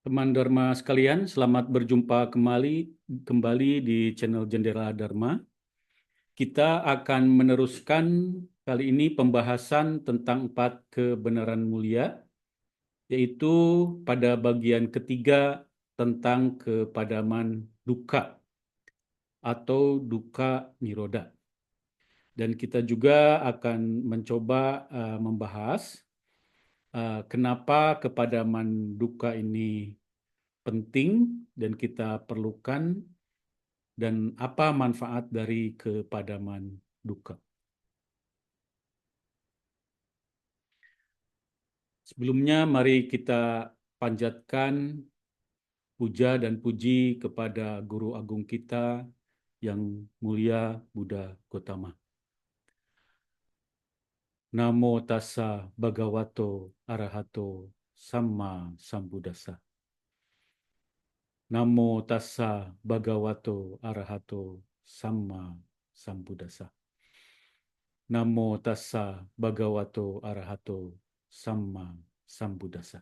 Teman Dharma sekalian, selamat berjumpa kembali di channel Jendela Dharma. Kita akan meneruskan kali ini pembahasan tentang 4 kebenaran mulia, yaitu pada bagian ketiga tentang kepadaman duka atau duka niroda. Dan kita juga akan mencoba membahas kenapa kepadaman duka ini penting dan kita perlukan, dan apa manfaat dari kepadaman duka. Sebelumnya, mari kita panjatkan puja dan puji kepada Guru Agung kita yang mulia Buddha Gotama. Namo tassa bhagavato arahato samma sambuddhassa. Namo tassa bhagavato arahato samma sambuddhassa. Namo tassa bhagavato arahato samma sambuddhassa.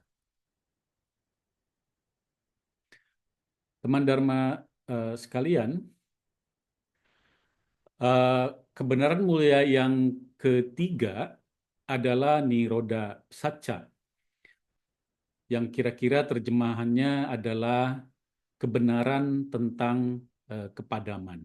Teman Dharma sekalian, kebenaran mulia yang ketiga adalah Niroda Satcha, yang kira-kira terjemahannya adalah kebenaran tentang kepadaman.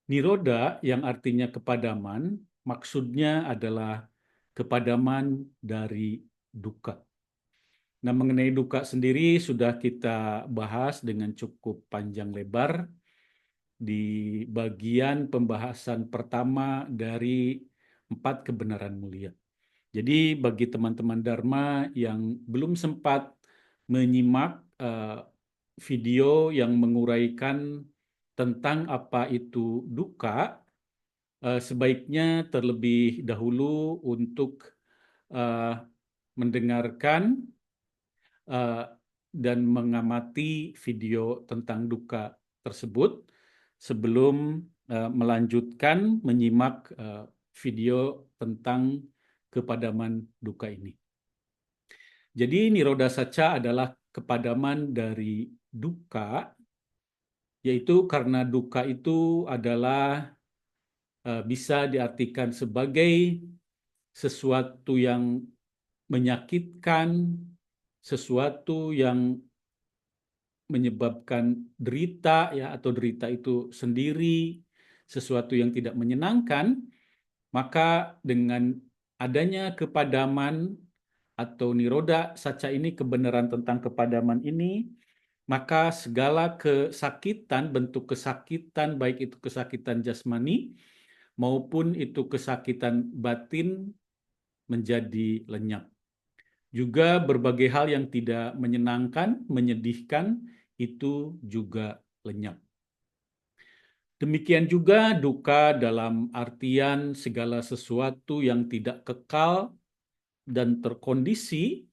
Niroda yang artinya kepadaman, maksudnya adalah kepadaman dari duka. Nah, mengenai duka sendiri sudah kita bahas dengan cukup panjang lebar di bagian pembahasan pertama dari 4 kebenaran mulia. Jadi bagi teman-teman Dharma yang belum sempat menyimak video yang menguraikan tentang apa itu duka, sebaiknya terlebih dahulu untuk mendengarkan dan mengamati video tentang duka tersebut sebelum melanjutkan menyimak video tentang kepadaman duka ini. Jadi Niroda Satcha adalah kepadaman dari duka, yaitu karena duka itu adalah bisa diartikan sebagai sesuatu yang menyakitkan, sesuatu yang menyebabkan derita, ya, atau derita itu sendiri sesuatu yang tidak menyenangkan. Maka dengan adanya kepadaman atau Niroda Satcha ini, kebenaran tentang kepadaman ini, maka segala kesakitan, bentuk kesakitan, baik itu kesakitan jasmani maupun itu kesakitan batin, menjadi lenyap. Juga berbagai hal yang tidak menyenangkan, menyedihkan, itu juga lenyap. Demikian juga duka dalam artian segala sesuatu yang tidak kekal dan terkondisi,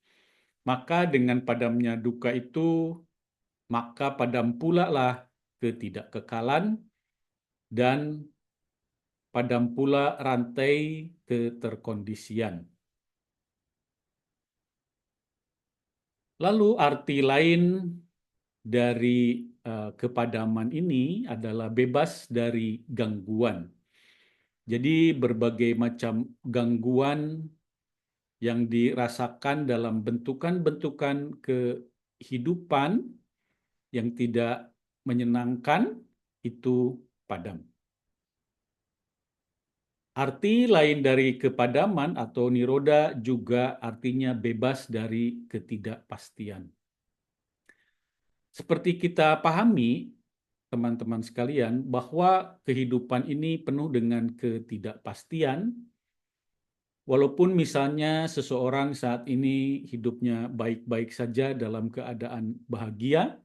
maka dengan padamnya duka itu, maka padam pula lah ketidakkekalan dan padam pula rantai keterkondisian. Lalu arti lain dari kepadaman ini adalah bebas dari gangguan. Jadi berbagai macam gangguan yang dirasakan dalam bentukan-bentukan kehidupan yang tidak menyenangkan itu padam. Arti lain dari kepadaman atau niroda juga artinya bebas dari ketidakpastian. Seperti kita pahami, teman-teman sekalian, bahwa kehidupan ini penuh dengan ketidakpastian. Walaupun misalnya seseorang saat ini hidupnya baik-baik saja dalam keadaan bahagia,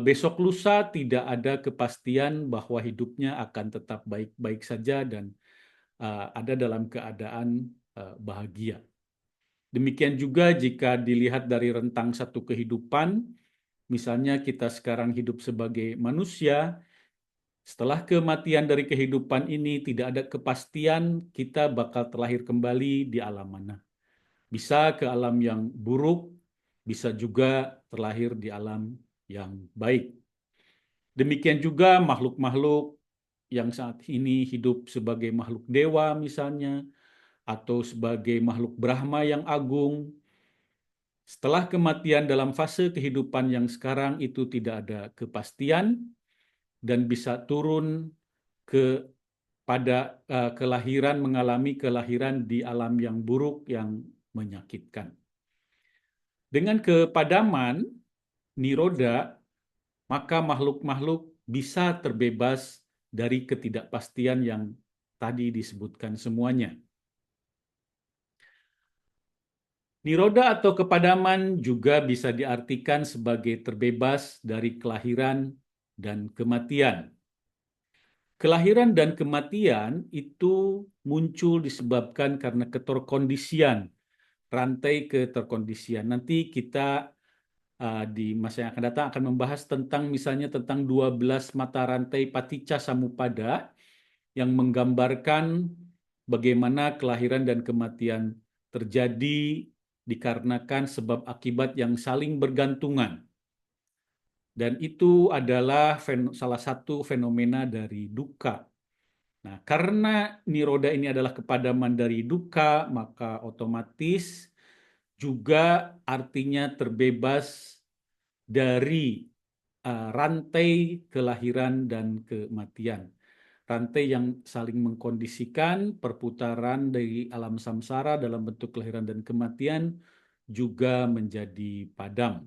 besok lusa tidak ada kepastian bahwa hidupnya akan tetap baik-baik saja dan ada dalam keadaan bahagia. Demikian juga jika dilihat dari rentang satu kehidupan, misalnya kita sekarang hidup sebagai manusia, setelah kematian dari kehidupan ini tidak ada kepastian kita bakal terlahir kembali di alam mana. Bisa ke alam yang buruk, bisa juga terlahir di alam yang baik. Demikian juga makhluk-makhluk yang saat ini hidup sebagai makhluk dewa misalnya, atau sebagai makhluk Brahma yang agung. Setelah kematian dalam fase kehidupan yang sekarang itu tidak ada kepastian dan bisa turun ke pada kelahiran, mengalami kelahiran di alam yang buruk yang menyakitkan. Dengan kepadaman niroda, maka makhluk-makhluk bisa terbebas dari ketidakpastian yang tadi disebutkan semuanya. Niroda atau kepadaman juga bisa diartikan sebagai terbebas dari kelahiran dan kematian. Kelahiran dan kematian itu muncul disebabkan karena keterkondisian, rantai keterkondisian. Nanti kita di masa yang akan datang akan membahas tentang misalnya tentang 12 mata rantai Paticca Samuppada yang menggambarkan bagaimana kelahiran dan kematian terjadi dikarenakan sebab akibat yang saling bergantungan. Dan itu adalah salah satu fenomena dari dukkha. Nah, karena niroda ini adalah kepadaman dari dukkha, maka otomatis juga artinya terbebas dari rantai kelahiran dan kematian. Rantai yang saling mengkondisikan perputaran dari alam samsara dalam bentuk kelahiran dan kematian juga menjadi padam.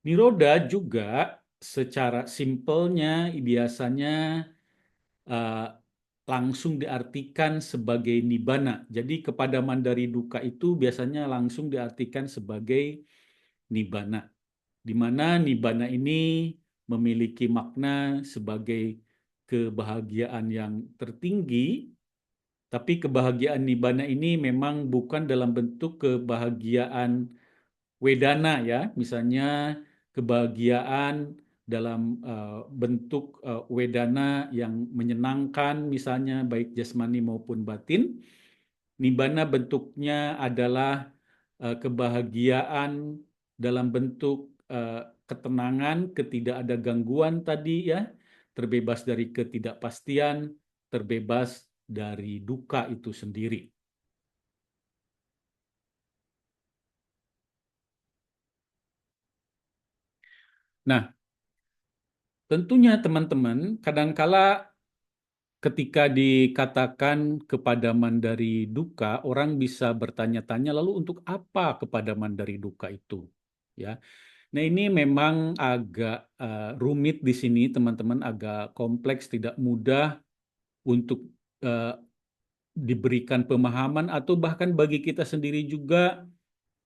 Niroda juga secara simpelnya biasanya uh, langsung diartikan sebagai nibbana. Jadi kepadaman dari dukkha itu biasanya langsung diartikan sebagai nibbana, di mana nibbana ini memiliki makna sebagai kebahagiaan yang tertinggi, tapi kebahagiaan nibbana ini memang bukan dalam bentuk kebahagiaan wedana ya, misalnya kebahagiaan dalam bentuk wedana yang menyenangkan misalnya baik jasmani maupun batin. Nibbana bentuknya adalah kebahagiaan dalam bentuk ketenangan, ketidak ada gangguan tadi ya, terbebas dari ketidakpastian, terbebas dari duka itu sendiri. Nah, tentunya teman-teman, kadangkala ketika dikatakan kepadaman dari duka, orang bisa bertanya-tanya, lalu untuk apa kepadaman dari duka itu? Ya, nah ini memang agak rumit di sini, teman-teman, agak kompleks, tidak mudah untuk uh, diberikan pemahaman atau bahkan bagi kita sendiri juga,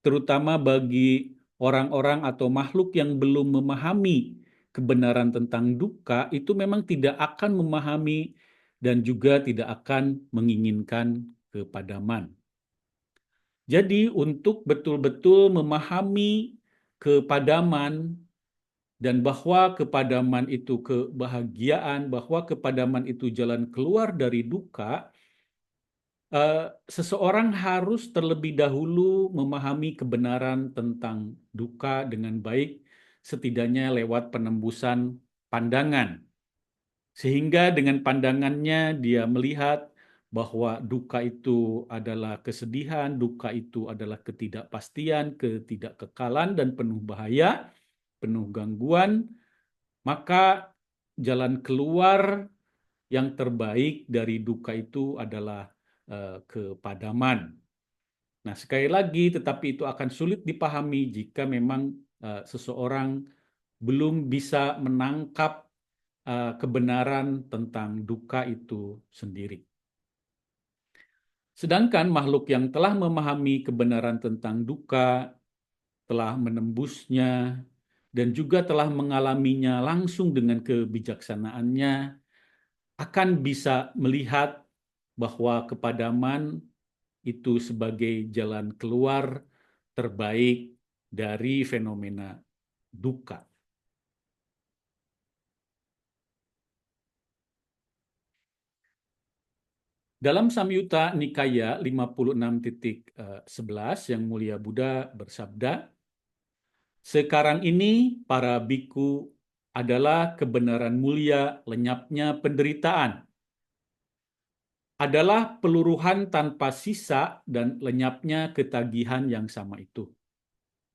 terutama bagi orang-orang atau makhluk yang belum memahami kebenaran tentang duka, itu memang tidak akan memahami dan juga tidak akan menginginkan kepadaman. Jadi untuk betul-betul memahami kepadaman dan bahwa kepadaman itu kebahagiaan, bahwa kepadaman itu jalan keluar dari duka, seseorang harus terlebih dahulu memahami kebenaran tentang duka dengan baik, setidaknya lewat penembusan pandangan. Sehingga dengan pandangannya dia melihat bahwa duka itu adalah kesedihan, duka itu adalah ketidakpastian, ketidakkekalan, dan penuh bahaya, penuh gangguan, maka jalan keluar yang terbaik dari duka itu adalah kepadaman. Nah, sekali lagi, tetapi itu akan sulit dipahami jika memang seseorang belum bisa menangkap kebenaran tentang duka itu sendiri. Sedangkan makhluk yang telah memahami kebenaran tentang duka, telah menembusnya, dan juga telah mengalaminya langsung dengan kebijaksanaannya, akan bisa melihat bahwa kepadaman itu sebagai jalan keluar terbaik dari fenomena duka. Dalam Samyutta Nikaya 56.11 Yang Mulia Buddha bersabda, sekarang ini para biku adalah kebenaran mulia lenyapnya penderitaan, adalah peluruhan tanpa sisa dan lenyapnya ketagihan yang sama itu.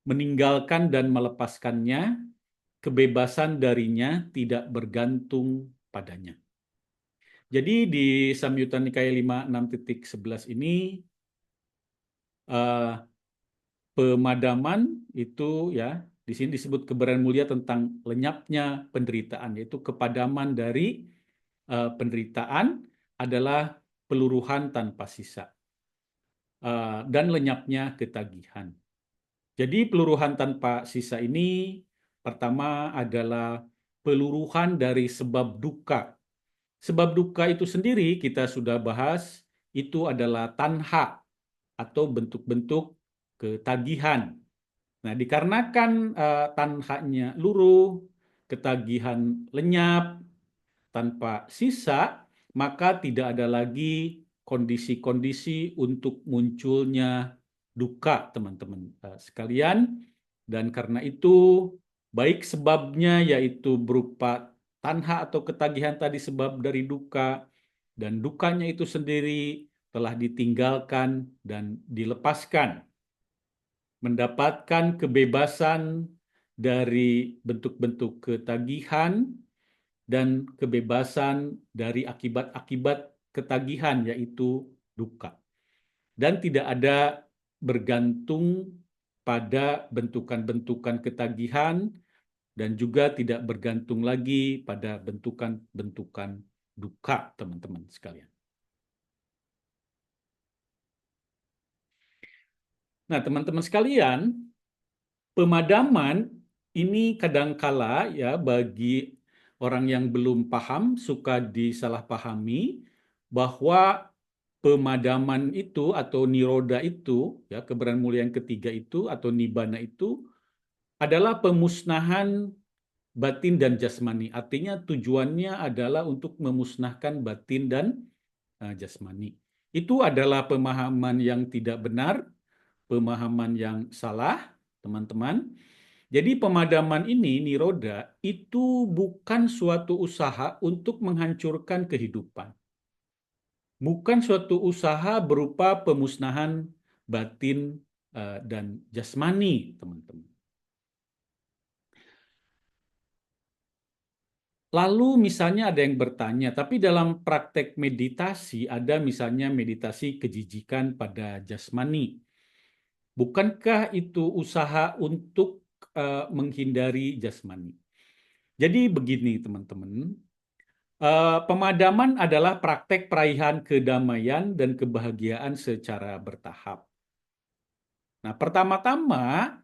Meninggalkan dan melepaskannya, kebebasan darinya tidak bergantung padanya. Jadi di Samyutta Nikaya 56.11 ini eh, pemadaman itu ya di sini disebut kebenaran mulia tentang lenyapnya penderitaan, yaitu kepadaman dari penderitaan adalah peluruhan tanpa sisa dan lenyapnya ketagihan. Jadi peluruhan tanpa sisa ini pertama adalah peluruhan dari sebab duka. Sebab duka itu sendiri kita sudah bahas, itu adalah tanha atau bentuk-bentuk ketagihan. Nah, dikarenakan tanhanya luruh, ketagihan lenyap tanpa sisa, maka tidak ada lagi kondisi-kondisi untuk munculnya duka, teman-teman sekalian. Dan karena itu, baik sebabnya yaitu berupa tanha atau ketagihan tadi sebab dari duka, dan dukanya itu sendiri telah ditinggalkan dan dilepaskan, mendapatkan kebebasan dari bentuk-bentuk ketagihan dan kebebasan dari akibat-akibat ketagihan, yaitu duka. Dan tidak ada bergantung pada bentukan-bentukan ketagihan dan juga tidak bergantung lagi pada bentukan-bentukan duka, teman-teman sekalian. Nah, teman-teman sekalian, pemadaman ini kadangkala ya bagi orang yang belum paham suka disalahpahami bahwa pemadaman itu atau niroda itu ya kebenaran mulia yang ketiga itu atau nibbana itu adalah pemusnahan batin dan jasmani. Artinya tujuannya adalah untuk memusnahkan batin dan jasmani. Itu adalah pemahaman yang tidak benar, pemahaman yang salah, teman-teman. Jadi pemadaman ini, niroda, itu bukan suatu usaha untuk menghancurkan kehidupan. Bukan suatu usaha berupa pemusnahan batin dan jasmani, teman-teman. Lalu misalnya ada yang bertanya, tapi dalam praktek meditasi ada misalnya meditasi kejijikan pada jasmani. Bukankah itu usaha untuk menghindari jasmani? Jadi begini teman-teman, pemadaman adalah praktek peraihan kedamaian dan kebahagiaan secara bertahap. Nah, pertama-tama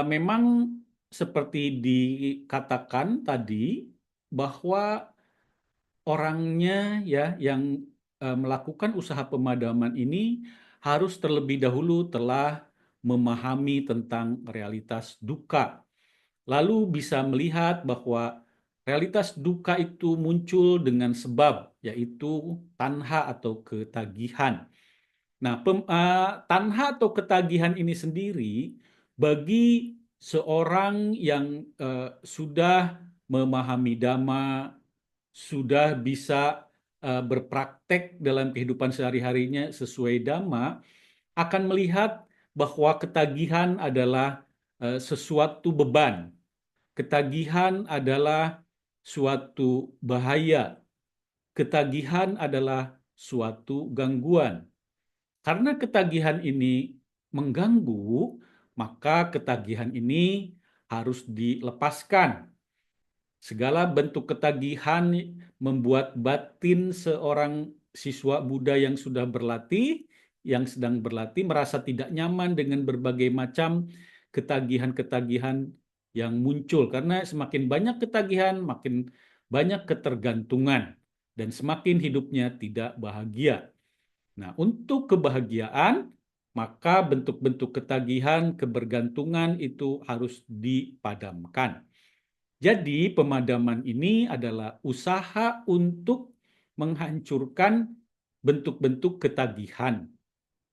memang seperti dikatakan tadi bahwa orangnya ya yang melakukan usaha pemadaman ini harus terlebih dahulu telah memahami tentang realitas duka. Lalu bisa melihat bahwa realitas duka itu muncul dengan sebab, yaitu tanha atau ketagihan. Nah, tanha atau ketagihan ini sendiri bagi seorang yang sudah memahami Dhamma, sudah bisa berpraktek dalam kehidupan sehari-harinya sesuai Dhamma, akan melihat bahwa ketagihan adalah sesuatu beban. Ketagihan adalah suatu bahaya. Ketagihan adalah suatu gangguan. Karena ketagihan ini mengganggu, maka ketagihan ini harus dilepaskan. Segala bentuk ketagihan membuat batin seorang siswa Buddha yang sudah berlatih, yang sedang berlatih, merasa tidak nyaman dengan berbagai macam ketagihan-ketagihan yang muncul. Karena semakin banyak ketagihan, makin banyak ketergantungan. Dan semakin hidupnya tidak bahagia. Nah, untuk kebahagiaan, maka bentuk-bentuk ketagihan, kebergantungan itu harus dipadamkan. Jadi pemadaman ini adalah usaha untuk menghancurkan bentuk-bentuk ketagihan,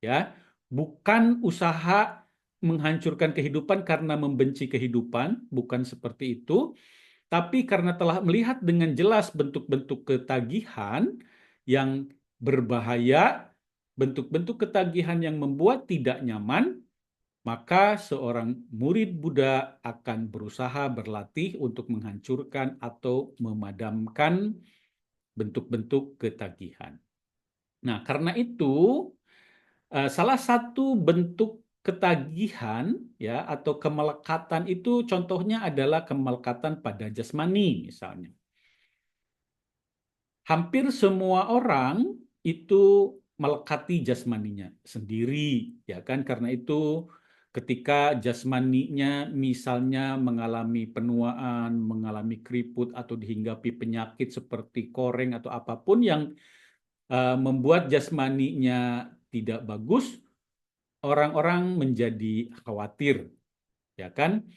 ya. Bukan usaha menghancurkan kehidupan karena membenci kehidupan, bukan seperti itu, tapi karena telah melihat dengan jelas bentuk-bentuk ketagihan yang berbahaya, bentuk-bentuk ketagihan yang membuat tidak nyaman, maka seorang murid Buddha akan berusaha berlatih untuk menghancurkan atau memadamkan bentuk-bentuk ketagihan. Nah, karena itu salah satu bentuk ketagihan ya atau kemelekatan itu contohnya adalah kemelekatan pada jasmani misalnya. Hampir semua orang itu melekati jasmaninya sendiri, ya kan? Karena itu ketika jasmaninya misalnya mengalami penuaan, mengalami keriput atau dihinggapi penyakit seperti koreng atau apapun yang membuat jasmaninya tidak bagus, orang-orang menjadi khawatir, ya kan?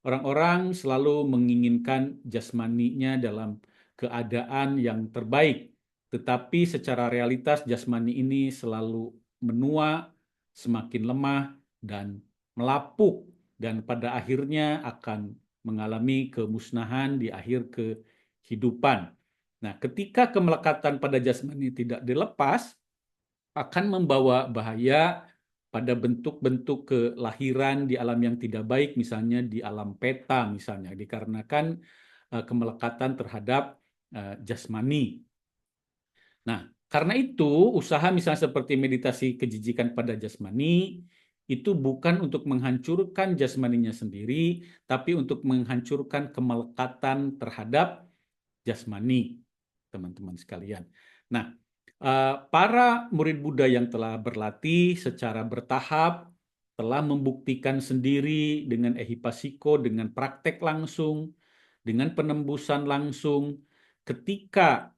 Orang-orang selalu menginginkan jasmaninya dalam keadaan yang terbaik, tetapi secara realitas jasmani ini selalu menua, semakin lemah, dan melapuk, dan pada akhirnya akan mengalami kemusnahan di akhir kehidupan. Nah, ketika kemelekatan pada jasmani tidak dilepas, akan membawa bahaya pada bentuk-bentuk kelahiran di alam yang tidak baik, misalnya di alam peta misalnya, dikarenakan kemelekatan terhadap jasmani. Nah, karena itu usaha misalnya seperti meditasi kejijikan pada jasmani itu bukan untuk menghancurkan jasmaninya sendiri, tapi untuk menghancurkan kemelekatan terhadap jasmani, teman-teman sekalian. Nah, para murid Buddha yang telah berlatih secara bertahap telah membuktikan sendiri dengan ehipasiko, dengan praktek langsung, dengan penembusan langsung, ketika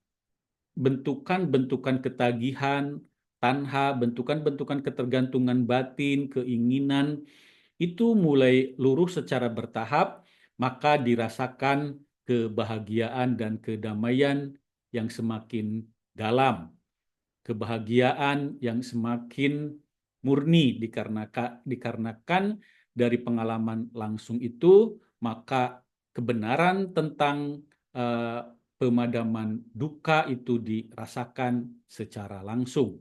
bentukan-bentukan ketagihan, tanha, bentukan-bentukan ketergantungan batin, keinginan, itu mulai luruh secara bertahap, maka dirasakan kebahagiaan dan kedamaian yang semakin dalam, kebahagiaan yang semakin murni dikarenakan dari pengalaman langsung itu, maka kebenaran tentang pemadaman duka itu dirasakan secara langsung.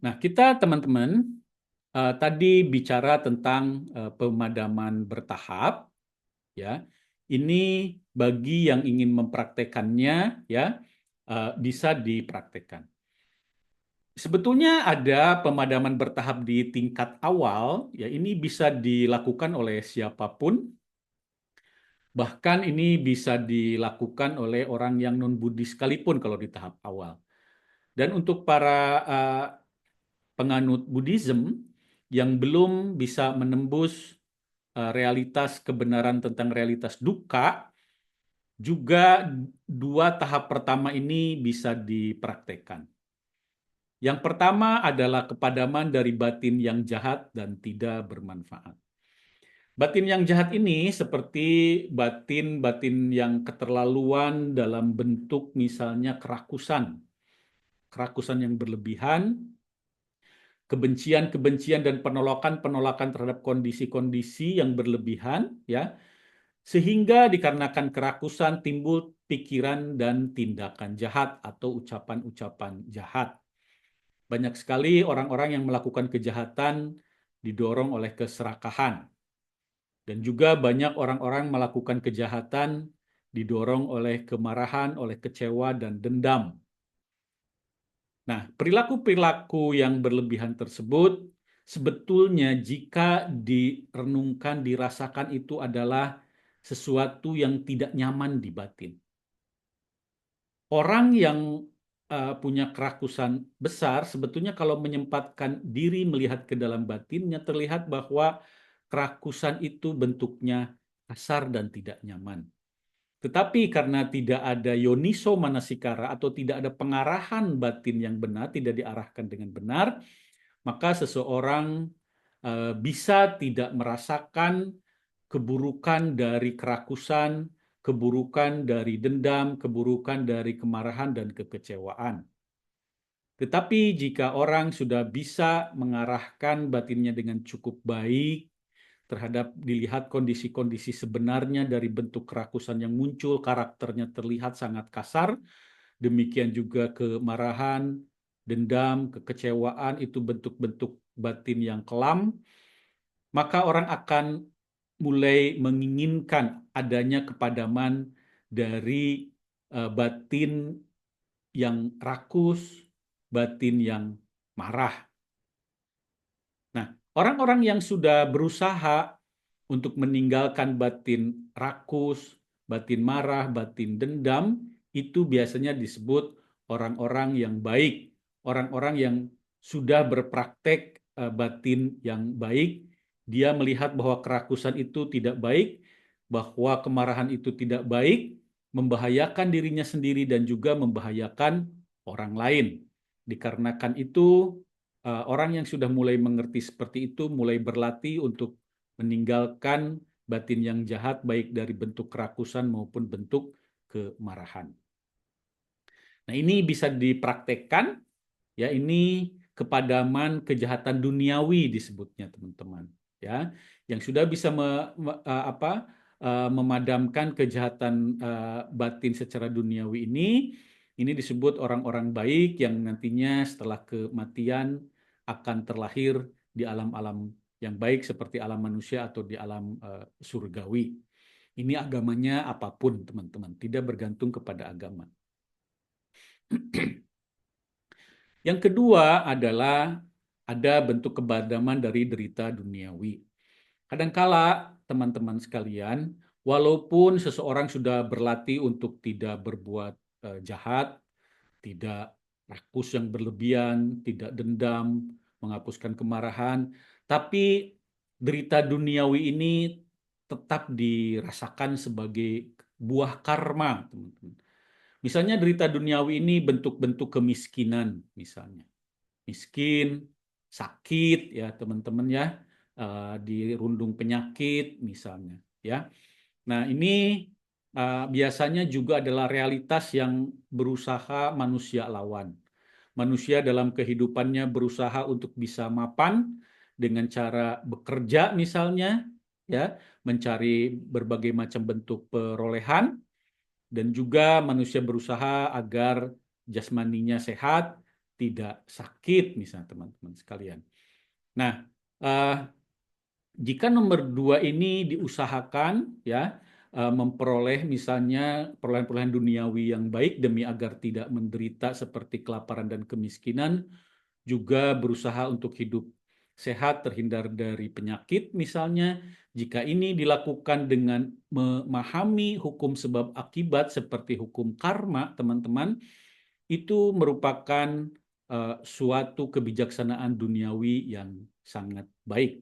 Nah, kita teman-teman tadi bicara tentang pemadaman bertahap, ya. Ini bagi yang ingin mempraktekannya, ya, bisa dipraktekkan. Sebetulnya ada pemadaman bertahap di tingkat awal, ya. Ini bisa dilakukan oleh siapapun. Bahkan ini bisa dilakukan oleh orang yang non-Buddhis sekalipun kalau di tahap awal. Dan untuk para penganut Buddhism yang belum bisa menembus realitas kebenaran tentang realitas duka, juga dua tahap pertama ini bisa dipraktekkan. Yang pertama adalah kepadaman dari batin yang jahat dan tidak bermanfaat. Batin yang jahat ini seperti batin-batin yang keterlaluan dalam bentuk misalnya kerakusan. Kerakusan yang berlebihan, kebencian-kebencian dan penolakan-penolakan terhadap kondisi-kondisi yang berlebihan, ya, sehingga dikarenakan kerakusan timbul pikiran dan tindakan jahat atau ucapan-ucapan jahat. Banyak sekali orang-orang yang melakukan kejahatan didorong oleh keserakahan. Dan juga banyak orang-orang melakukan kejahatan didorong oleh kemarahan, oleh kecewa dan dendam. Nah, perilaku-perilaku yang berlebihan tersebut sebetulnya jika direnungkan, dirasakan itu adalah sesuatu yang tidak nyaman di batin. Orang yang punya kerakusan besar, sebetulnya kalau menyempatkan diri melihat ke dalam batinnya, terlihat bahwa kerakusan itu bentuknya kasar dan tidak nyaman. Tetapi karena tidak ada yoniso manasikara atau tidak ada pengarahan batin yang benar, tidak diarahkan dengan benar, maka seseorang bisa tidak merasakan keburukan dari kerakusan keburukan dari dendam, keburukan dari kemarahan dan kekecewaan. Tetapi jika orang sudah bisa mengarahkan batinnya dengan cukup baik terhadap dilihat kondisi-kondisi sebenarnya dari bentuk kerakusan yang muncul, karakternya terlihat sangat kasar, demikian juga kemarahan, dendam, kekecewaan itu bentuk-bentuk batin yang kelam, maka orang akan mulai menginginkan adanya kepadaman dari batin yang rakus, batin yang marah. Nah, orang-orang yang sudah berusaha untuk meninggalkan batin rakus, batin marah, batin dendam, itu biasanya disebut orang-orang yang baik, orang-orang yang sudah berpraktek batin yang baik. Dia melihat bahwa kerakusan itu tidak baik, bahwa kemarahan itu tidak baik, membahayakan dirinya sendiri dan juga membahayakan orang lain. Dikarenakan itu, orang yang sudah mulai mengerti seperti itu mulai berlatih untuk meninggalkan batin yang jahat baik dari bentuk kerakusan maupun bentuk kemarahan. Nah, ini bisa dipraktekkan, ya, ini kepadaman kejahatan duniawi disebutnya, teman-teman, ya, yang sudah bisa memadamkan kejahatan batin secara duniawi ini disebut orang-orang baik yang nantinya setelah kematian akan terlahir di alam-alam yang baik seperti alam manusia atau di alam surgawi. Ini agamanya apapun, teman-teman, tidak bergantung kepada agama. Yang kedua adalah ada bentuk kepadaman dari derita duniawi. Kadangkala, teman-teman sekalian, walaupun seseorang sudah berlatih untuk tidak berbuat jahat, tidak rakus yang berlebihan, tidak dendam, menghapuskan kemarahan, tapi derita duniawi ini tetap dirasakan sebagai buah karma, teman-teman. Misalnya derita duniawi ini bentuk-bentuk kemiskinan, misalnya. Miskin, sakit, ya teman-teman ya, dirundung penyakit, misalnya. Ya, nah ini biasanya juga adalah realitas yang berusaha manusia lawan. Manusia dalam kehidupannya berusaha untuk bisa mapan dengan cara bekerja, misalnya, ya, mencari berbagai macam bentuk perolehan, dan juga manusia berusaha agar jasmaninya sehat, tidak sakit, misalnya, teman-teman sekalian. Nah, jika nomor 2 ini diusahakan, ya, memperoleh misalnya perolehan-perolehan duniawi yang baik demi agar tidak menderita seperti kelaparan dan kemiskinan, juga berusaha untuk hidup sehat, terhindar dari penyakit misalnya. Jika ini dilakukan dengan memahami hukum sebab akibat seperti hukum karma, teman-teman, itu merupakan suatu kebijaksanaan duniawi yang sangat baik.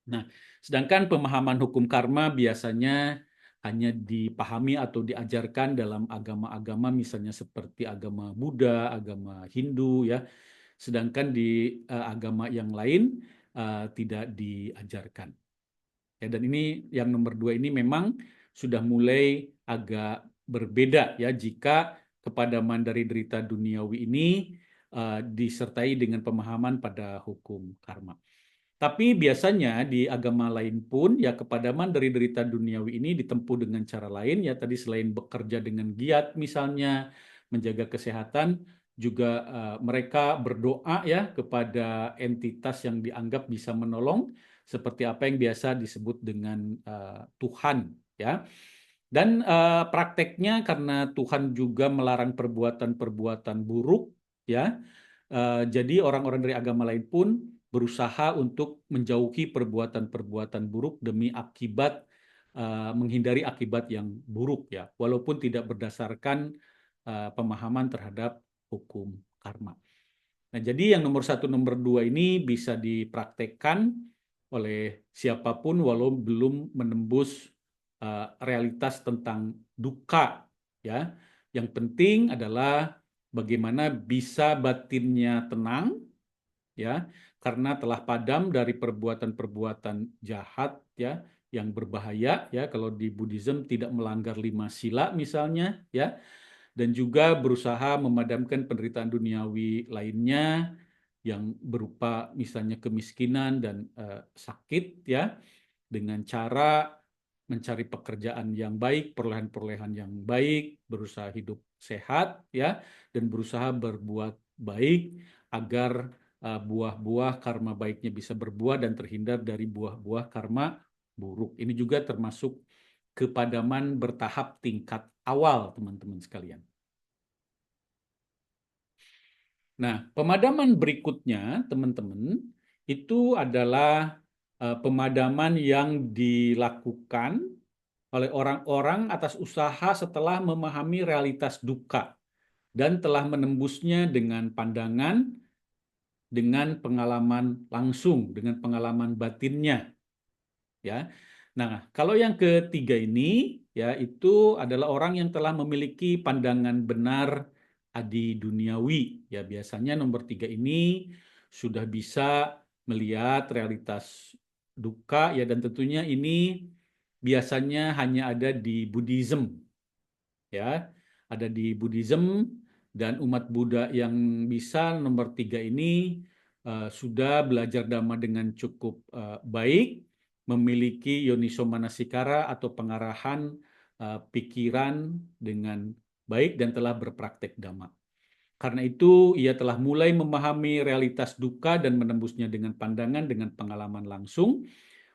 Nah, sedangkan pemahaman hukum karma biasanya hanya dipahami atau diajarkan dalam agama-agama misalnya seperti agama Buddha, agama Hindu, ya. Sedangkan di agama yang lain tidak diajarkan. Ya, dan ini yang nomor 2 ini memang sudah mulai agak berbeda, ya, jika kepadaman dari derita duniawi ini disertai dengan pemahaman pada hukum karma. Tapi biasanya di agama lain pun, ya, kepadaman dari derita duniawi ini ditempuh dengan cara lain, ya, tadi selain bekerja dengan giat misalnya, menjaga kesehatan, juga mereka berdoa, ya, kepada entitas yang dianggap bisa menolong, seperti apa yang biasa disebut dengan Tuhan, ya. Dan prakteknya karena Tuhan juga melarang perbuatan-perbuatan buruk, ya. Jadi orang-orang dari agama lain pun berusaha untuk menjauhi perbuatan-perbuatan buruk demi akibat menghindari akibat yang buruk, ya, walaupun tidak berdasarkan pemahaman terhadap hukum karma. Nah, jadi yang nomor 1, nomor 2 ini bisa dipraktekkan oleh siapapun walau belum menembus realitas tentang duka, ya. Yang penting adalah bagaimana bisa batinnya tenang, ya, karena telah padam dari perbuatan-perbuatan jahat, ya, yang berbahaya ya, kalau di Buddhism tidak melanggar 5 sila misalnya ya, dan juga berusaha memadamkan penderitaan duniawi lainnya yang berupa misalnya kemiskinan dan sakit ya, dengan cara mencari pekerjaan yang baik, perolehan-perolehan yang baik, berusaha hidup sehat ya, dan berusaha berbuat baik agar buah-buah karma baiknya bisa berbuah dan terhindar dari buah-buah karma buruk. Ini juga termasuk kepadaman bertahap tingkat awal, teman-teman sekalian. Nah, pemadaman berikutnya, teman-teman, itu adalah pemadaman yang dilakukan oleh orang-orang atas usaha setelah memahami realitas duka dan telah menembusnya dengan pandangan, dengan pengalaman langsung, dengan pengalaman batinnya. Ya. Nah, kalau yang ketiga ini ya itu adalah orang yang telah memiliki pandangan benar adi duniawi. Ya, biasanya nomor 3 ini sudah bisa melihat realitas duka ya, dan tentunya ini biasanya hanya ada di Buddhism. Ya, ada di Buddhism, dan umat Buddha yang bisa nomor 3 ini sudah belajar Dhamma dengan cukup baik, memiliki yoniso manasikara atau pengarahan pikiran dengan baik dan telah berpraktek Dhamma. Karena itu ia telah mulai memahami realitas duka dan menembusnya dengan pandangan, dengan pengalaman langsung.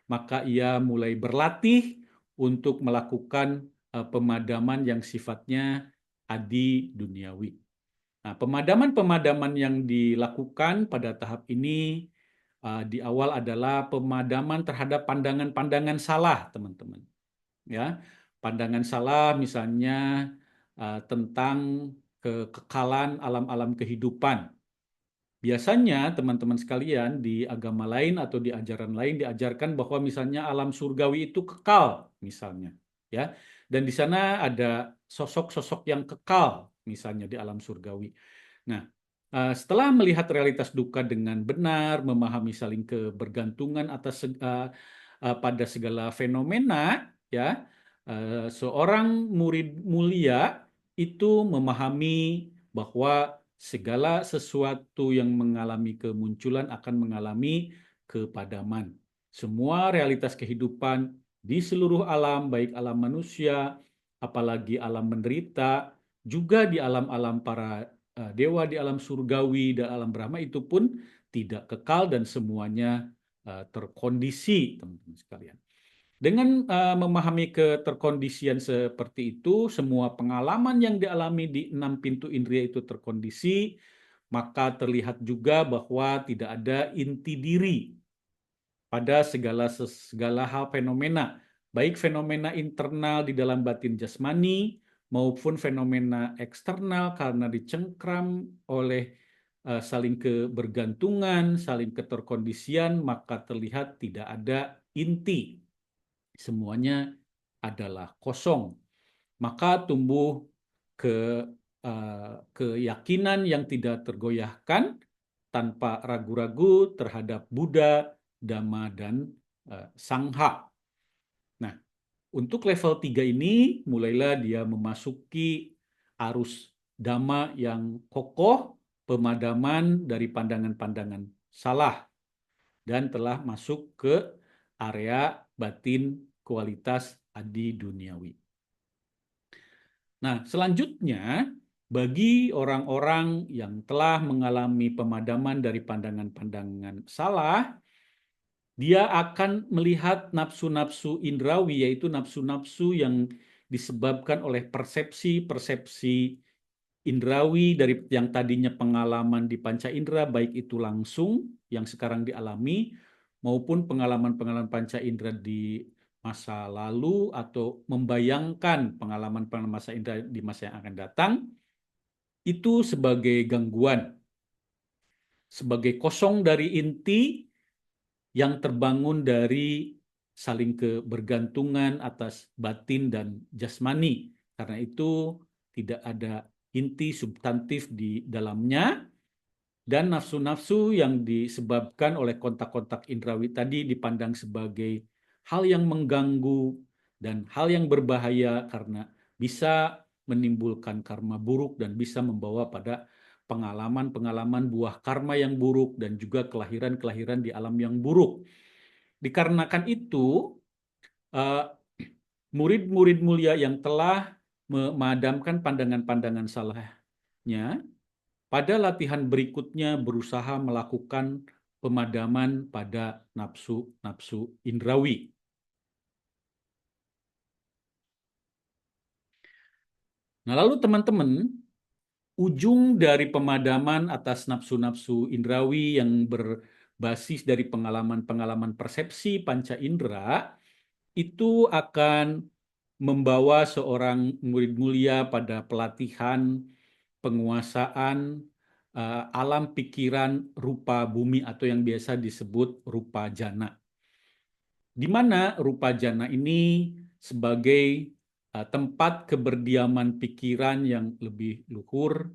Maka ia mulai berlatih untuk melakukan pemadaman yang sifatnya adi duniawi. Nah, pemadaman-pemadaman yang dilakukan pada tahap ini di awal adalah pemadaman terhadap pandangan-pandangan salah, teman-teman. Ya, pandangan salah misalnya tentang kekekalan alam-alam kehidupan. Biasanya teman-teman sekalian di agama lain atau di ajaran lain diajarkan bahwa misalnya alam surgawi itu kekal, misalnya, ya. Dan di sana ada sosok-sosok yang kekal, misalnya di alam surgawi. Nah, setelah melihat realitas duka dengan benar, memahami saling kebergantungan pada segala fenomena, ya, seorang murid mulia itu memahami bahwa segala sesuatu yang mengalami kemunculan akan mengalami kepadaman. Semua realitas kehidupan di seluruh alam, baik alam manusia, apalagi alam menderita, juga di alam-alam para dewa, di alam surgawi dan alam Brahma itu pun tidak kekal dan semuanya terkondisi, teman-teman sekalian. Dengan memahami keterkondisian seperti itu, semua pengalaman yang dialami di 6 pintu indera itu terkondisi, maka terlihat juga bahwa tidak ada inti diri pada segala hal fenomena, baik fenomena internal di dalam batin jasmani maupun fenomena eksternal karena dicengkram oleh saling kebergantungan, saling keterkondisian, maka terlihat tidak ada inti. Semuanya adalah kosong. Maka tumbuh keyakinan yang tidak tergoyahkan tanpa ragu-ragu terhadap Buddha, Dhamma, dan Sangha. Nah, untuk level 3 ini mulailah dia memasuki arus Dhamma yang kokoh, pemadaman dari pandangan-pandangan salah, dan telah masuk ke area batin kualitas adi duniawi. Nah, selanjutnya bagi orang-orang yang telah mengalami pemadaman dari pandangan-pandangan salah, dia akan melihat nafsu-nafsu indrawi, yaitu nafsu-nafsu yang disebabkan oleh persepsi-persepsi indrawi dari yang tadinya pengalaman di panca indera, baik itu langsung yang sekarang dialami, maupun pengalaman-pengalaman panca indera di masa lalu atau membayangkan pengalaman-pengalaman masa indera di masa yang akan datang, itu sebagai gangguan, sebagai kosong dari inti yang terbangun dari saling kebergantungan atas batin dan jasmani. Karena itu tidak ada inti substantif di dalamnya, dan nafsu-nafsu yang disebabkan oleh kontak-kontak indrawi tadi dipandang sebagai hal yang mengganggu, dan hal yang berbahaya karena bisa menimbulkan karma buruk dan bisa membawa pada pengalaman-pengalaman buah karma yang buruk dan juga kelahiran-kelahiran di alam yang buruk. Dikarenakan itu, eh, murid-murid mulia yang telah memadamkan pandangan-pandangan salahnya, pada latihan berikutnya berusaha melakukan pemadaman pada nafsu-nafsu indrawi. Nah, lalu teman-teman, ujung dari pemadaman atas nafsu-nafsu indrawi yang berbasis dari pengalaman-pengalaman persepsi panca indera itu akan membawa seorang murid mulia pada pelatihan penguasaan alam pikiran rupa bumi atau yang biasa disebut rupa jana. Di mana rupa jana ini sebagai tempat keberdiaman pikiran yang lebih luhur,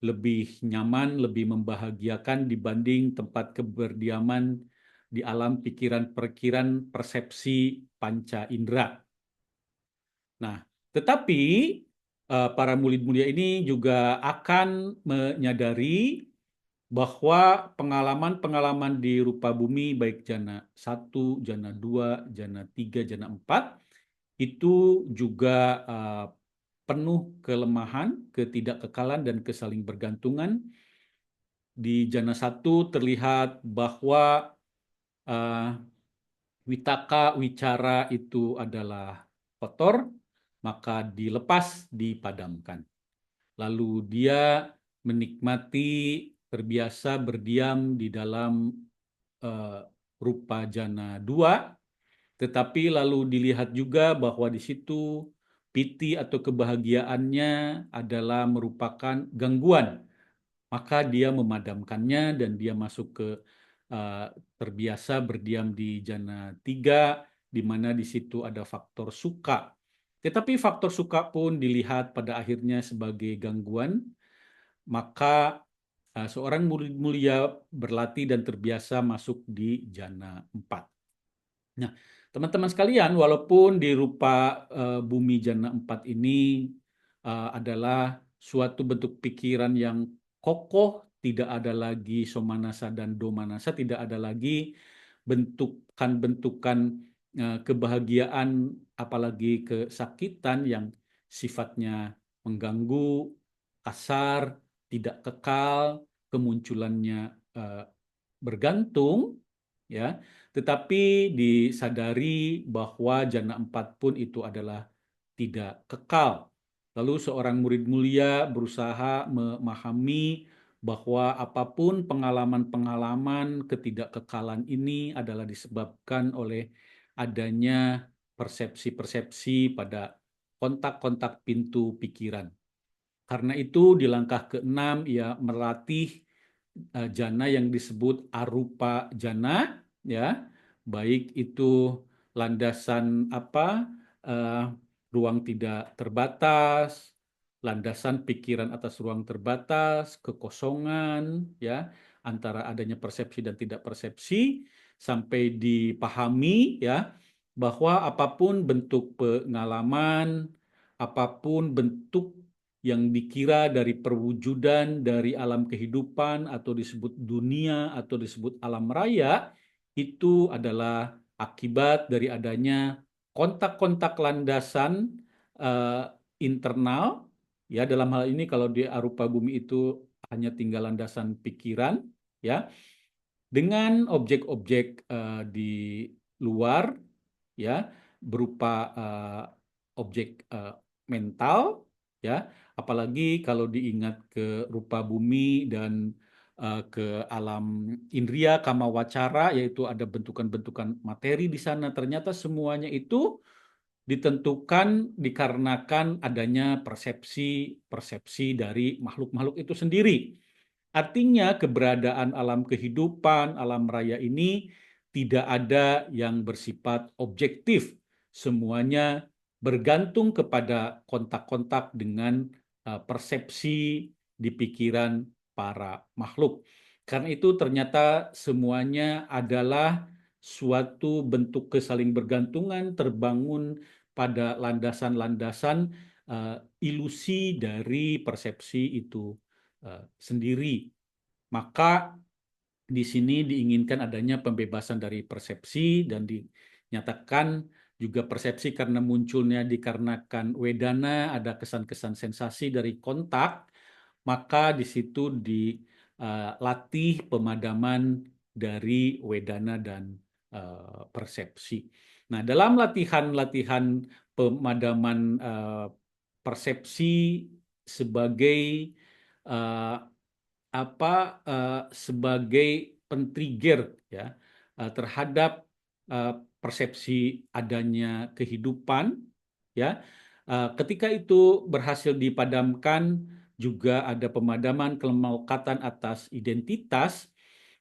lebih nyaman, lebih membahagiakan dibanding tempat keberdiaman di alam pikiran-pikiran persepsi panca indera. Nah, tetapi para murid mulia ini juga akan menyadari bahwa pengalaman-pengalaman di rupa bumi baik jana 1, jana 2, jana 3, jana 4 itu juga penuh kelemahan, ketidakkekalan dan kesaling bergantungan. Di jana 1 terlihat bahwa uh, witaka, wicara itu adalah kotor, maka dilepas, dipadamkan. Lalu dia menikmati, terbiasa berdiam di dalam rupa jana 2, tetapi lalu dilihat juga bahwa di situ piti atau kebahagiaannya adalah merupakan gangguan. Maka dia memadamkannya dan dia masuk ke terbiasa berdiam di jana 3, di mana di situ ada faktor suka. Tetapi faktor suka pun dilihat pada akhirnya sebagai gangguan, maka seorang murid mulia berlatih dan terbiasa masuk di jana 4. Nah, teman-teman sekalian, walaupun di rupa bumi jana 4 ini adalah suatu bentuk pikiran yang kokoh, tidak ada lagi somanasa dan domanasa, tidak ada lagi bentukan-bentukan kebahagiaan, apalagi kesakitan yang sifatnya mengganggu, kasar, tidak kekal, kemunculannya bergantung, ya. Tetapi disadari bahwa jana 4 pun itu adalah tidak kekal. Lalu seorang murid mulia berusaha memahami bahwa apapun pengalaman-pengalaman ketidakkekalan ini adalah disebabkan oleh adanya persepsi-persepsi pada kontak-kontak pintu pikiran. Karena itu di langkah ke-6 ia melatih jana yang disebut arupa jana, ya, baik itu landasan ruang tidak terbatas, landasan pikiran atas ruang terbatas, kekosongan, ya, antara adanya persepsi dan tidak persepsi, sampai dipahami, ya, bahwa apapun bentuk pengalaman, apapun bentuk yang dikira dari perwujudan dari alam kehidupan atau disebut dunia atau disebut alam raya, itu adalah akibat dari adanya kontak-kontak landasan internal, ya, dalam hal ini kalau di arupa bumi itu hanya tinggal landasan pikiran, ya, dengan objek-objek di luar, ya, berupa objek mental, ya, apalagi kalau diingat ke rupa bumi dan ke alam indria kama wacara, yaitu ada bentukan-bentukan materi di sana, ternyata semuanya itu ditentukan dikarenakan adanya persepsi-persepsi dari makhluk-makhluk itu sendiri. Artinya keberadaan alam kehidupan, alam raya ini tidak ada yang bersifat objektif. Semuanya bergantung kepada kontak-kontak dengan persepsi di pikiran para makhluk. Karena itu ternyata semuanya adalah suatu bentuk kesaling bergantungan terbangun pada landasan-landasan ilusi dari persepsi itu sendiri. Maka di sini diinginkan adanya pembebasan dari persepsi dan dinyatakan juga persepsi karena munculnya dikarenakan wedana, ada kesan-kesan sensasi dari kontak, maka di situ dilatih pemadaman dari wedana dan persepsi. Nah, dalam latihan-latihan pemadaman persepsi sebagai uh, sebagai pentrigger ya terhadap persepsi adanya kehidupan ya. Ketika itu berhasil dipadamkan, juga ada pemadaman kemelekatan atas identitas,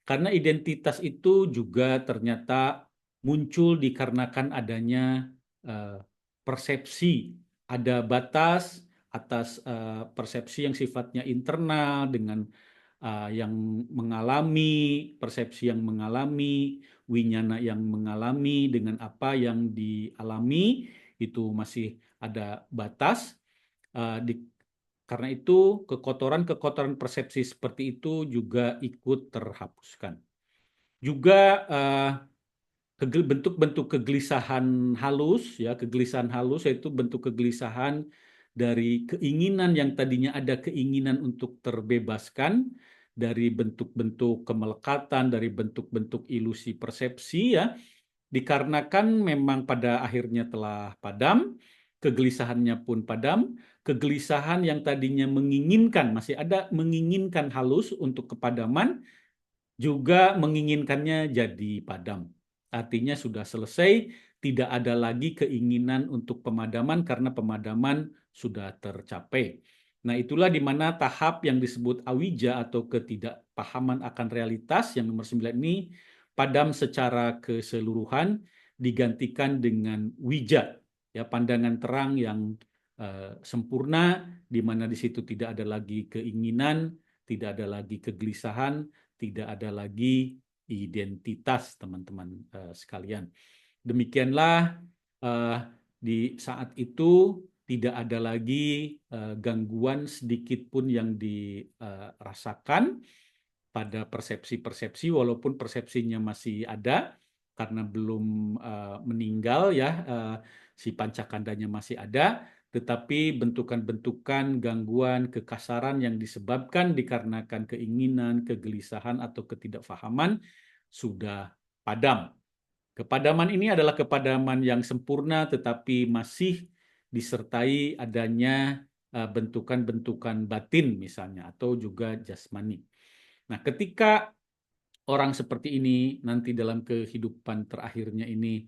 karena identitas itu juga ternyata muncul dikarenakan adanya uh, persepsi, ada batas atas persepsi yang sifatnya internal dengan yang mengalami, persepsi yang mengalami, winyana yang mengalami dengan apa yang dialami, itu masih ada batas. Karena itu kekotoran-kekotoran persepsi seperti itu juga ikut terhapuskan. Juga bentuk-bentuk kegelisahan halus, ya kegelisahan halus yaitu bentuk kegelisahan dari keinginan yang tadinya ada keinginan untuk terbebaskan dari bentuk-bentuk kemelekatan, dari bentuk-bentuk ilusi persepsi ya, dikarenakan memang pada akhirnya telah padam, kegelisahannya pun padam, kegelisahan yang tadinya menginginkan, masih ada menginginkan halus untuk kepadaman, juga menginginkannya jadi padam. Artinya sudah selesai, tidak ada lagi keinginan untuk pemadaman karena pemadaman sudah tercapai. Nah, itulah di mana tahap yang disebut awija atau ketidakpahaman akan realitas yang nomor 9 ini padam secara keseluruhan digantikan dengan wija, ya pandangan terang yang sempurna, di mana di situ tidak ada lagi keinginan, tidak ada lagi kegelisahan, tidak ada lagi identitas, teman-teman sekalian. Demikianlah di saat itu tidak ada lagi gangguan sedikit pun yang dirasakan pada persepsi-persepsi, walaupun persepsinya masih ada karena belum meninggal ya, si pancakandanya masih ada, tetapi bentukan-bentukan gangguan kekasaran yang disebabkan dikarenakan keinginan, kegelisahan atau ketidakfahaman sudah padam. Kepadaman ini adalah kepadaman yang sempurna tetapi masih disertai adanya bentukan-bentukan batin misalnya atau juga jasmani. Nah, ketika orang seperti ini nanti dalam kehidupan terakhirnya ini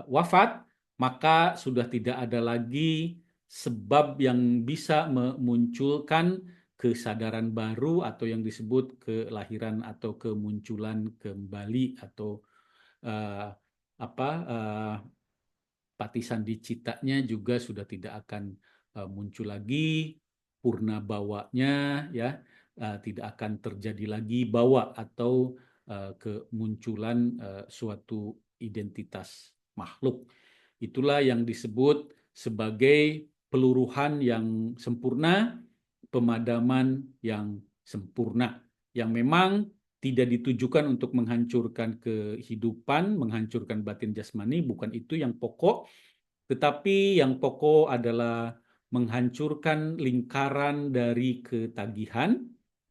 wafat, maka sudah tidak ada lagi sebab yang bisa memunculkan kesadaran baru atau yang disebut kelahiran atau kemunculan kembali atau uh, apa Pati Sandi Citanya juga sudah tidak akan muncul lagi, purna bawanya ya tidak akan terjadi lagi bawa atau kemunculan suatu identitas makhluk. Itulah yang disebut sebagai peluruhan yang sempurna, pemadaman yang sempurna, yang memang tidak ditujukan untuk menghancurkan kehidupan, menghancurkan batin jasmani, bukan itu yang pokok, tetapi yang pokok adalah menghancurkan lingkaran dari ketagihan,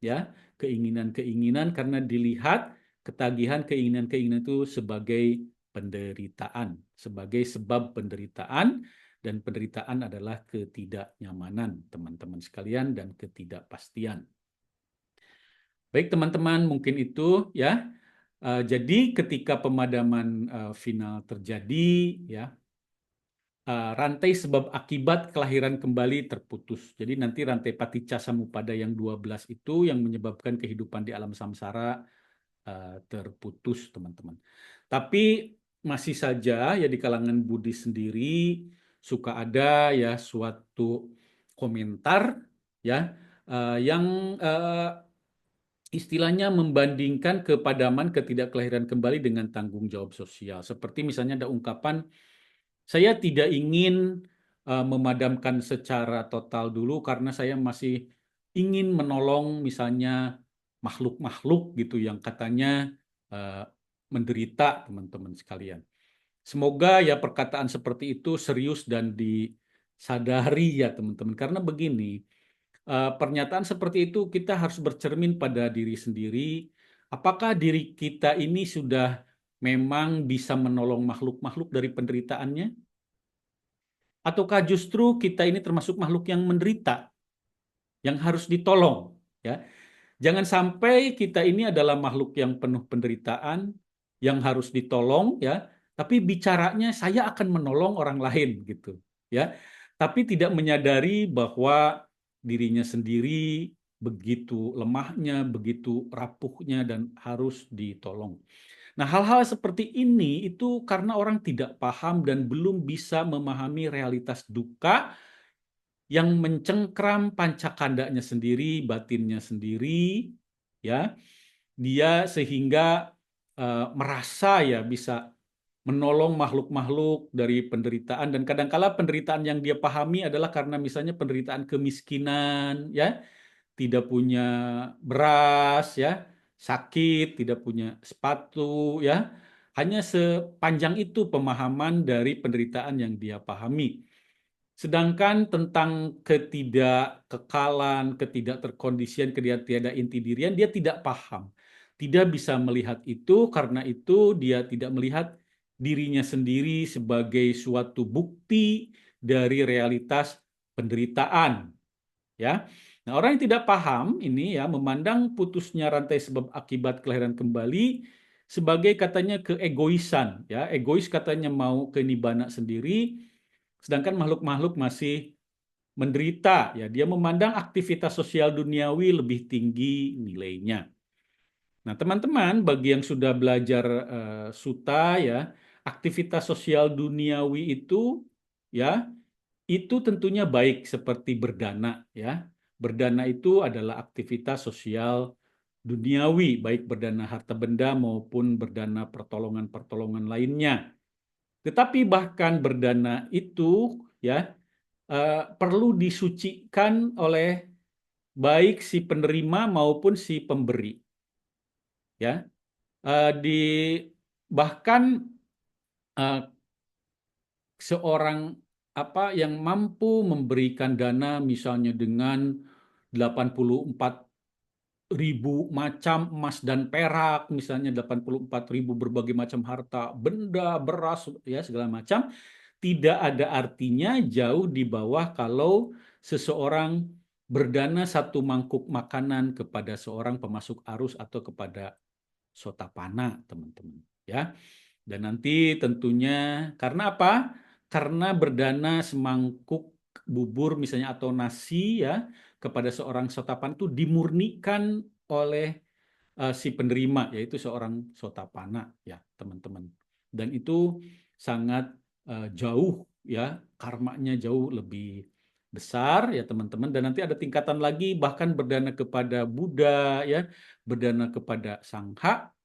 ya, keinginan-keinginan karena dilihat ketagihan, keinginan-keinginan itu sebagai penderitaan, sebagai sebab penderitaan, dan penderitaan adalah ketidaknyamanan, teman-teman sekalian, dan ketidakpastian. Baik teman-teman, mungkin itu ya. Jadi ketika pemadaman final terjadi, ya rantai sebab akibat kelahiran kembali terputus. Jadi nanti rantai paticca samuppada yang 12 itu yang menyebabkan kehidupan di alam samsara terputus, teman-teman. Tapi masih saja ya di kalangan Buddhis sendiri suka ada ya suatu komentar ya yang istilahnya membandingkan kepadaman ketidakkelahiran kembali dengan tanggung jawab sosial. Seperti misalnya ada ungkapan, saya tidak ingin memadamkan secara total dulu karena saya masih ingin menolong misalnya makhluk-makhluk gitu yang katanya uh, menderita, teman-teman sekalian. Semoga ya perkataan seperti itu serius dan disadari ya teman-teman. Karena begini, pernyataan seperti itu kita harus bercermin pada diri sendiri. Apakah diri kita ini sudah memang bisa menolong makhluk-makhluk dari penderitaannya? Ataukah justru kita ini termasuk makhluk yang menderita, yang harus ditolong? Ya, jangan sampai kita ini adalah makhluk yang penuh penderitaan, yang harus ditolong, ya. Tapi bicaranya saya akan menolong orang lain, gitu, ya. Tapi tidak menyadari bahwa dirinya sendiri begitu lemahnya, begitu rapuhnya dan harus ditolong. Nah, hal-hal seperti ini itu karena orang tidak paham dan belum bisa memahami realitas duka yang mencengkram pancakandanya sendiri, batinnya sendiri, ya. Dia sehingga merasa ya bisa menolong makhluk-makhluk dari penderitaan, dan kadangkala penderitaan yang dia pahami adalah karena misalnya penderitaan kemiskinan, ya, tidak punya beras, ya, sakit, tidak punya sepatu, ya. Hanya sepanjang itu pemahaman dari penderitaan yang dia pahami. Sedangkan tentang ketidakkekalan, ketidakterkondisian, ketiada inti dirian, dia tidak paham. Tidak bisa melihat itu, karena itu dia tidak melihat dirinya sendiri sebagai suatu bukti dari realitas penderitaan. Ya. Nah, orang yang tidak paham ini ya memandang putusnya rantai sebab akibat kelahiran kembali sebagai katanya keegoisan, ya. Egois katanya mau ke nibana sendiri, sedangkan makhluk-makhluk masih menderita, ya. Dia memandang aktivitas sosial duniawi lebih tinggi nilainya. Nah, teman-teman, bagi yang sudah belajar suta, ya, aktivitas sosial duniawi itu, ya, itu tentunya baik seperti berdana, ya. Berdana itu adalah aktivitas sosial duniawi, baik berdana harta benda maupun berdana pertolongan-pertolongan lainnya. Tetapi bahkan berdana itu, ya, perlu disucikan oleh baik si penerima maupun si pemberi, ya. Di bahkan eh, seorang yang mampu memberikan dana misalnya dengan 84.000 macam emas dan perak, misalnya 84.000 berbagai macam harta benda, beras, ya, segala macam, tidak ada artinya jauh di bawah kalau seseorang berdana satu mangkuk makanan kepada seorang pemasuk arus atau kepada sotapana, teman-teman, ya. Dan nanti tentunya karena apa? Karena berdana semangkuk bubur misalnya atau nasi, ya, kepada seorang sotapan itu dimurnikan oleh si penerima, yaitu seorang sotapana, ya, teman-teman. Dan itu sangat jauh, ya, karmanya jauh lebih besar, ya, teman-teman. Dan nanti ada tingkatan lagi, bahkan berdana kepada Buddha, ya, berdana kepada Sangha.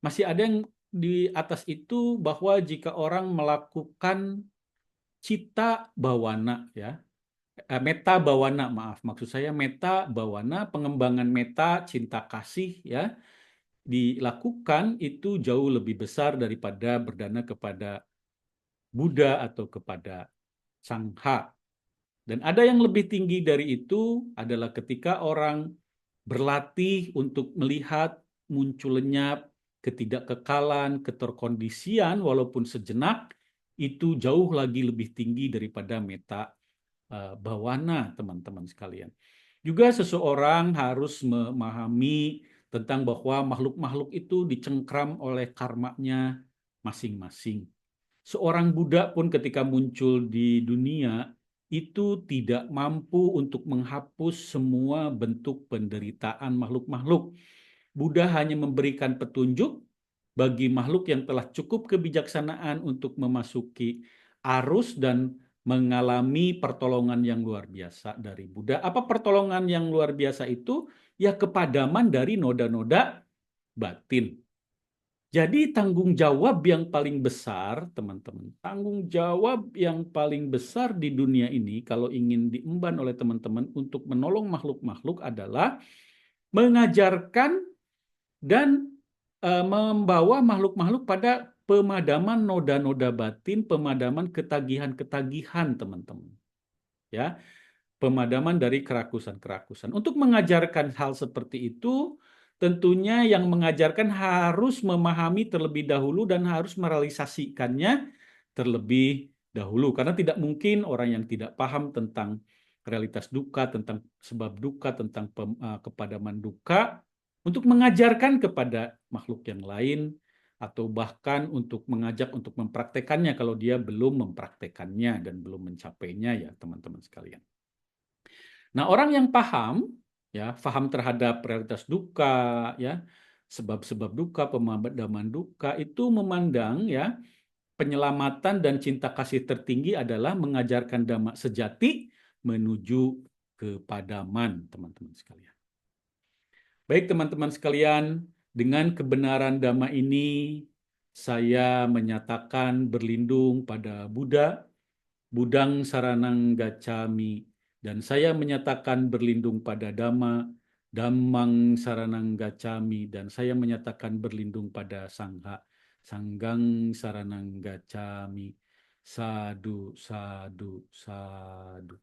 Masih ada yang di atas itu, bahwa jika orang melakukan cita bawana, ya, meta bawana, maaf, maksud saya meta bawana, pengembangan meta cinta kasih, ya, dilakukan itu jauh lebih besar daripada berdana kepada Buddha atau kepada Sangha. Dan ada yang lebih tinggi dari itu adalah ketika orang berlatih untuk melihat munculnya ketidakkekalan, keterkondisian walaupun sejenak, itu jauh lagi lebih tinggi daripada meta bawana, teman-teman sekalian. Juga seseorang harus memahami tentang bahwa makhluk-makhluk itu dicengkram oleh karmanya masing-masing. Seorang Buddha pun ketika muncul di dunia itu tidak mampu untuk menghapus semua bentuk penderitaan makhluk-makhluk. Buddha hanya memberikan petunjuk bagi makhluk yang telah cukup kebijaksanaan untuk memasuki arus dan mengalami pertolongan yang luar biasa dari Buddha. Apa pertolongan yang luar biasa itu? Ya kepadaman dari noda-noda batin. Jadi tanggung jawab yang paling besar, teman-teman, tanggung jawab yang paling besar di dunia ini kalau ingin diemban oleh teman-teman untuk menolong makhluk-makhluk adalah mengajarkan dan membawa makhluk-makhluk pada pemadaman noda-noda batin, pemadaman ketagihan-ketagihan, teman-teman. Ya, pemadaman dari kerakusan-kerakusan. Untuk mengajarkan hal seperti itu, tentunya yang mengajarkan harus memahami terlebih dahulu dan harus merealisasikannya terlebih dahulu. Karena tidak mungkin orang yang tidak paham tentang realitas duka, tentang sebab duka, tentang kepadaman duka, untuk mengajarkan kepada makhluk yang lain, atau bahkan untuk mengajak untuk mempraktekannya kalau dia belum mempraktekannya dan belum mencapainya ya teman-teman sekalian. Nah, orang yang paham, ya, paham terhadap realitas duka, ya, sebab-sebab duka, pemadaman duka itu memandang, ya, penyelamatan dan cinta kasih tertinggi adalah mengajarkan dhamma sejati menuju kepadaman, teman-teman sekalian. Baik, teman-teman sekalian, dengan kebenaran dhamma ini, saya menyatakan berlindung pada Buddha, Budang Saranang Gacchami, dan saya menyatakan berlindung pada Dhamma, Dhammang Saranang Gacchami, dan saya menyatakan berlindung pada Sangha, Sanggang Saranang Gacchami. Sadu, sadu, sadu.